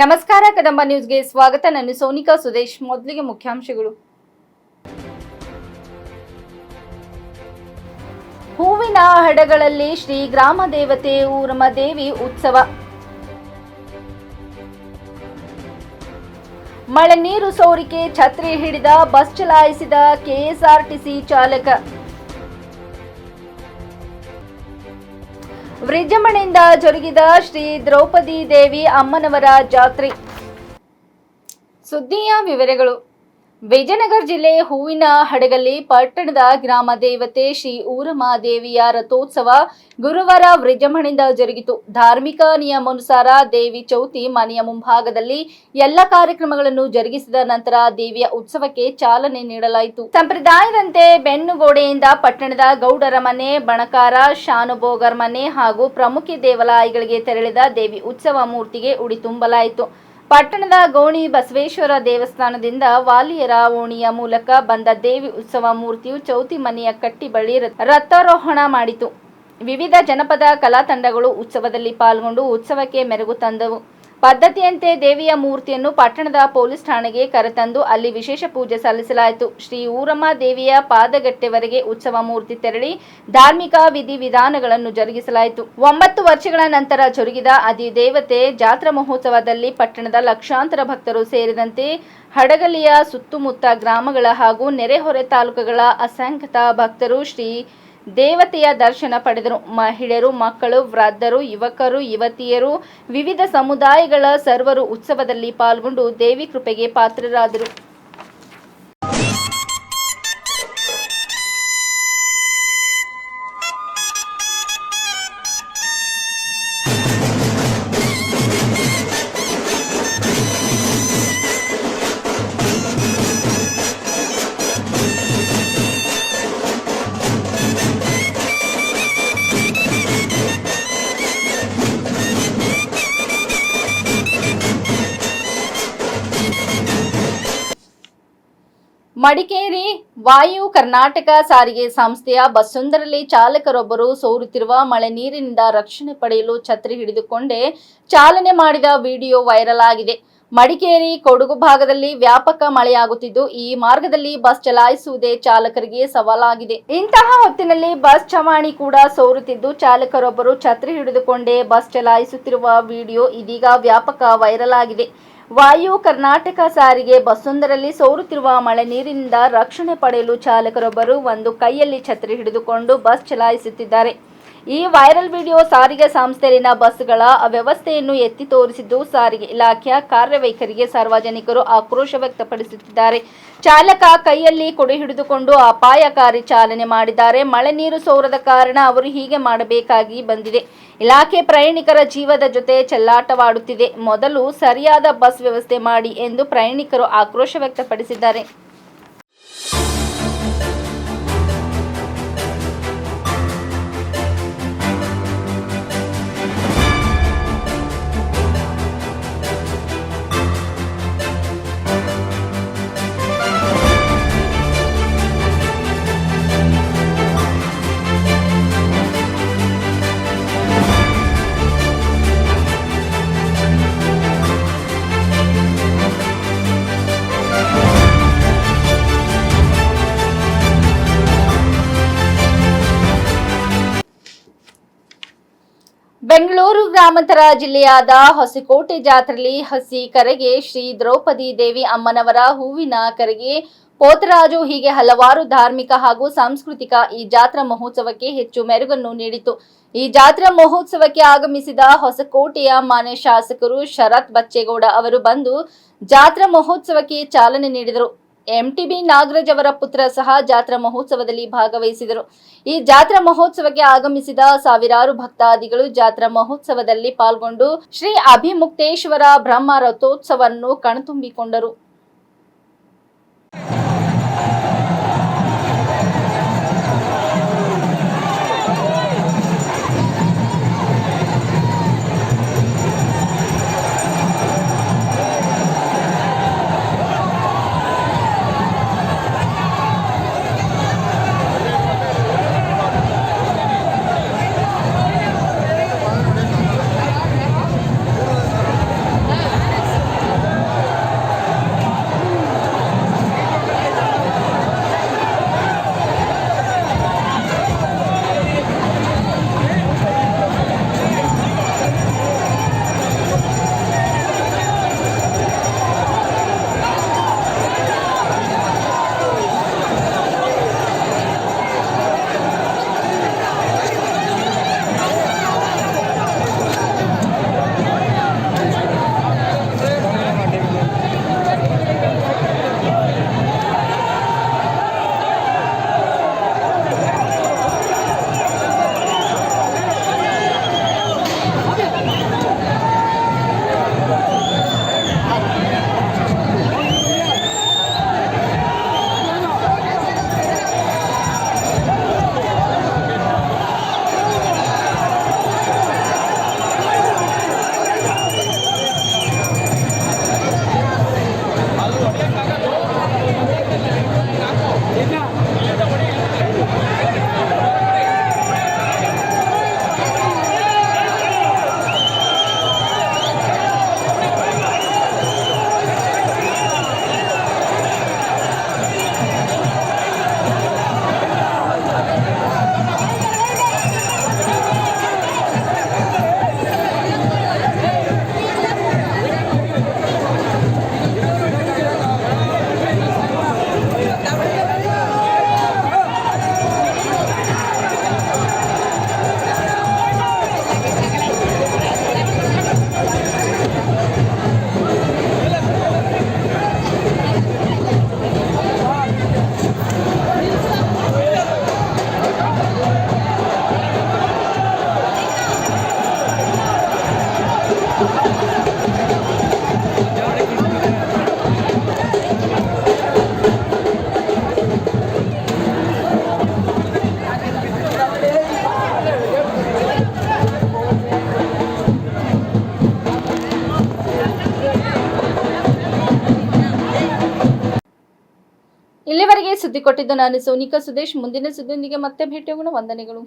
ನಮಸ್ಕಾರ ಕದಂಬ ನ್ಯೂಸ್ಗೆ ಸ್ವಾಗತ. ನಾನು ಸೋನಿಕಾ ಸುದೇಶ್. ಮೊದಲಿಗೆ ಮುಖ್ಯಾಂಶಗಳು. ಹೂವಿನ ಹಡಗಳಲ್ಲಿ ಶ್ರೀ ಗ್ರಾಮ ದೇವತೆ ಊರಮ್ಮ ದೇವಿ ಉತ್ಸವ. ಮಳೆ ನೀರು ಸೋರಿಕೆ ಛತ್ರಿ ಹಿಡಿದ ಬಸ್ ಚಲಾಯಿಸಿದ ಕೆಎಸ್ಆರ್ಟಿಸಿ ಚಾಲಕ. ವಿಜೃಂಭಣೆಯಿಂದ ಜರುಗಿದ ಶ್ರೀ ದ್ರೌಪದಿ ದೇವಿ ಅಮ್ಮನವರ ಜಾತ್ರೆ. ಸುದ್ದಿಯ ವಿವರಗಳು. ವಿಜಯನಗರ ಜಿಲ್ಲೆ ಹೂವಿನ ಹಡಗಲಿ ಪಟ್ಟಣದ ಗ್ರಾಮ ದೇವತೆ ಶ್ರೀ ಊರಮ್ಮ ದೇವಿಯ ರಥೋತ್ಸವ ಗುರುವಾರ ವಿಜೃಂಭಣೆಯಿಂದ ಜರುಗಿತು. ಧಾರ್ಮಿಕ ನಿಯಮಾನುಸಾರ ದೇವಿ ಚೌತಿ ಮನೆಯ ಮುಂಭಾಗದಲ್ಲಿ ಎಲ್ಲ ಕಾರ್ಯಕ್ರಮಗಳನ್ನು ಜರುಗಿಸಿದ ನಂತರ ದೇವಿಯ ಉತ್ಸವಕ್ಕೆ ಚಾಲನೆ ನೀಡಲಾಯಿತು. ಸಂಪ್ರದಾಯದಂತೆ ಬೆನ್ನುಗೋಡೆಯಿಂದ ಪಟ್ಟಣದ ಗೌಡರ ಮನೆ, ಬಣಕಾರ, ಶಾನುಭೋಗರ ಮನೆ ಹಾಗೂ ಪ್ರಮುಖ ದೇವಾಲಯಗಳಿಗೆ ತೆರಳಿದ ದೇವಿ ಉತ್ಸವ ಮೂರ್ತಿಗೆ ಉಡಿ ತುಂಬಲಾಯಿತು. ಪಟ್ಟಣದ ಗೋಣಿ ಬಸವೇಶ್ವರ ದೇವಸ್ಥಾನದಿಂದ ವಾಲಿಯರ ಓಣಿಯ ಮೂಲಕ ಬಂದ ದೇವಿ ಉತ್ಸವ ಮೂರ್ತಿಯು ಚೌತಿ ಮನೆಯ ಕಟ್ಟಿ ಬಳಿ ರಥಾರೋಹಣ ಮಾಡಿತು. ವಿವಿಧ ಜನಪದ ಕಲಾ ತಂಡಗಳು ಉತ್ಸವದಲ್ಲಿ ಪಾಲ್ಗೊಂಡು ಉತ್ಸವಕ್ಕೆ ಮೆರುಗು ತಂದವು. ಪದ್ಧತಿಯಂತೆ ದೇವಿಯ ಮೂರ್ತಿಯನ್ನು ಪಟ್ಟಣದ ಪೊಲೀಸ್ ಠಾಣೆಗೆ ಕರೆತಂದು ಅಲ್ಲಿ ವಿಶೇಷ ಪೂಜೆ ಸಲ್ಲಿಸಲಾಯಿತು. ಶ್ರೀ ಊರಮ್ಮ ದೇವಿಯ ಪಾದಗಟ್ಟೆವರೆಗೆ ಉತ್ಸವ ಮೂರ್ತಿ ತೆರಳಿ ಧಾರ್ಮಿಕ ವಿಧಿ ವಿಧಾನಗಳನ್ನು ಜರುಗಿಸಲಾಯಿತು. 9 ವರ್ಷಗಳ ನಂತರ ಜರುಗಿದ ಅಧಿದೇವತೆ ಜಾತ್ರಾ ಮಹೋತ್ಸವದಲ್ಲಿ ಪಟ್ಟಣದ ಲಕ್ಷಾಂತರ ಭಕ್ತರು ಸೇರಿದಂತೆ ಹಡಗಲಿಯ ಸುತ್ತಮುತ್ತ ಗ್ರಾಮಗಳ ಹಾಗೂ ನೆರೆಹೊರೆ ತಾಲೂಕುಗಳ ಅಸಂಖ್ಯಾತ ಭಕ್ತರು ಶ್ರೀ ದೇವತೆಯ ದರ್ಶನ ಪಡೆದರು. ಮಹಿಳೆಯರು, ಮಕ್ಕಳು, ವೃದ್ಧರು, ಯುವಕರು, ಯುವತಿಯರು, ವಿವಿಧ ಸಮುದಾಯಗಳ ಸರ್ವರು ಉತ್ಸವದಲ್ಲಿ ಪಾಲ್ಗೊಂಡು ದೇವಿ ಕೃಪೆಗೆ ಪಾತ್ರರಾದರು. ಮಡಿಕೇರಿ ವಾಯು ಕರ್ನಾಟಕ ಸಾರಿಗೆ ಸಂಸ್ಥೆಯ ಬಸ್ಸೊಂದರಲ್ಲಿ ಚಾಲಕರೊಬ್ಬರು ಸೋರುತ್ತಿರುವ ಮಳೆ ನೀರಿನಿಂದ ರಕ್ಷಣೆ ಪಡೆಯಲು ಛತ್ರಿ ಹಿಡಿದುಕೊಂಡೇ ಚಾಲನೆ ಮಾಡಿದ ವಿಡಿಯೋ ವೈರಲ್ ಆಗಿದೆ. ಮಡಿಕೇರಿ ಕೊಡಗು ಭಾಗದಲ್ಲಿ ವ್ಯಾಪಕ ಮಳೆಯಾಗುತ್ತಿದ್ದು ಈ ಮಾರ್ಗದಲ್ಲಿ ಬಸ್ ಚಲಾಯಿಸುವುದೇ ಚಾಲಕರಿಗೆ ಸವಾಲಾಗಿದೆ. ಇಂತಹ ಹೊತ್ತಿನಲ್ಲಿ ಬಸ್ ಚಾವಣಿ ಕೂಡ ಸೋರುತ್ತಿದ್ದು ಚಾಲಕರೊಬ್ಬರು ಛತ್ರಿ ಹಿಡಿದುಕೊಂಡೇ ಬಸ್ ಚಲಾಯಿಸುತ್ತಿರುವ ವಿಡಿಯೋ ಇದೀಗ ವ್ಯಾಪಕ ವೈರಲ್ ಆಗಿದೆ. ವಾಯು ಕರ್ನಾಟಕ ಸಾರಿಗೆ ಬಸ್ಸೊಂದರಲ್ಲಿ ಸೋರುತ್ತಿರುವ ಮಳೆ ನೀರಿನಿಂದ ರಕ್ಷಣೆ ಪಡೆಯಲು ಚಾಲಕರೊಬ್ಬರು ಒಂದು ಕೈಯಲ್ಲಿ ಛತ್ರಿ ಹಿಡಿದುಕೊಂಡು ಬಸ್ ಚಲಾಯಿಸುತ್ತಿದ್ದಾರೆ. ಈ ವೈರಲ್ ವಿಡಿಯೋ ಸಾರಿಗೆ ಸಂಸ್ಥೆಯಲ್ಲಿನ ಬಸ್ಗಳ ಅವ್ಯವಸ್ಥೆಯನ್ನು ಎತ್ತಿ ತೋರಿಸಿದ್ದು ಸಾರಿಗೆ ಇಲಾಖೆಯ ಕಾರ್ಯವೈಖರಿಗೆ ಸಾರ್ವಜನಿಕರು ಆಕ್ರೋಶ ವ್ಯಕ್ತಪಡಿಸುತ್ತಿದ್ದಾರೆ. ಚಾಲಕ ಕೈಯಲ್ಲಿ ಕೊಡೆ ಹಿಡಿದುಕೊಂಡು ಅಪಾಯಕಾರಿ ಚಾಲನೆ ಮಾಡಿದ್ದಾರೆ. ಮಳೆ ನೀರು ಸೋರದ ಕಾರಣ ಅವರು ಹೀಗೆ ಮಾಡಬೇಕಾಗಿ ಬಂದಿದೆ. ಇಲಾಖೆ ಪ್ರಯಾಣಿಕರ ಜೀವದ ಜೊತೆ ಚೆಲ್ಲಾಟವಾಡುತ್ತಿದೆ. ಮೊದಲು ಸರಿಯಾದ ಬಸ್ ವ್ಯವಸ್ಥೆ ಮಾಡಿ ಎಂದು ಪ್ರಯಾಣಿಕರು ಆಕ್ರೋಶ ವ್ಯಕ್ತಪಡಿಸಿದ್ದಾರೆ. ಬೆಂಗಳೂರು ಗ್ರಾಮಾಂತರ ಜಿಲ್ಲೆಯಾದ ಹೊಸಕೋಟೆ ಜಾತ್ರೆಯಲ್ಲಿ ಹಸಿ ಕರೆಗೆ ಶ್ರೀ ದ್ರೌಪದಿ ದೇವಿ ಅಮ್ಮನವರ ಹೂವಿನ ಕರೆಗೆ ಪೋತರಾಜು ಹೀಗೆ ಹಲವಾರು ಧಾರ್ಮಿಕ ಹಾಗೂ ಸಾಂಸ್ಕೃತಿಕ ಈ ಜಾತ್ರಾ ಮಹೋತ್ಸವಕ್ಕೆ ಹೆಚ್ಚು ಮೆರುಗನ್ನು ನೀಡಿತು. ಈ ಜಾತ್ರಾ ಮಹೋತ್ಸವಕ್ಕೆ ಆಗಮಿಸಿದ ಹೊಸಕೋಟೆಯ ಮಾನ್ಯ ಶಾಸಕರು ಶರತ್ ಬಚ್ಚೇಗೌಡ ಅವರು ಬಂದು ಜಾತ್ರಾ ಮಹೋತ್ಸವಕ್ಕೆ ಚಾಲನೆ ನೀಡಿದರು. ಎಂಟಿಬಿ ನಾಗರಾಜ್ ಅವರ ಪುತ್ರ ಸಹ ಜಾತ್ರಾ ಮಹೋತ್ಸವದಲ್ಲಿ ಭಾಗವಹಿಸಿದರು. ಈ ಜಾತ್ರಾ ಮಹೋತ್ಸವಕ್ಕೆ ಆಗಮಿಸಿದ ಸಾವಿರಾರು ಭಕ್ತಾದಿಗಳು ಜಾತ್ರಾ ಮಹೋತ್ಸವದಲ್ಲಿ ಪಾಲ್ಗೊಂಡು ಶ್ರೀ ಅಭಿಮುಕ್ತೇಶ್ವರ ಬ್ರಹ್ಮ ರಥೋತ್ಸವವನ್ನು ಕಣ್ತುಂಬಿಕೊಂಡರು. ಸುದ್ದಿ ಕೊಟ್ಟಿದ್ದು ನಾನು ಸೋನಿಕಾ ಸುದೇಶ್. ಮುಂದಿನ ಸುದ್ದಿಯೊಂದಿಗೆ ಮತ್ತೆ ಭೇಟಿಯಾಗೋಣ. ವಂದನೆಗಳು.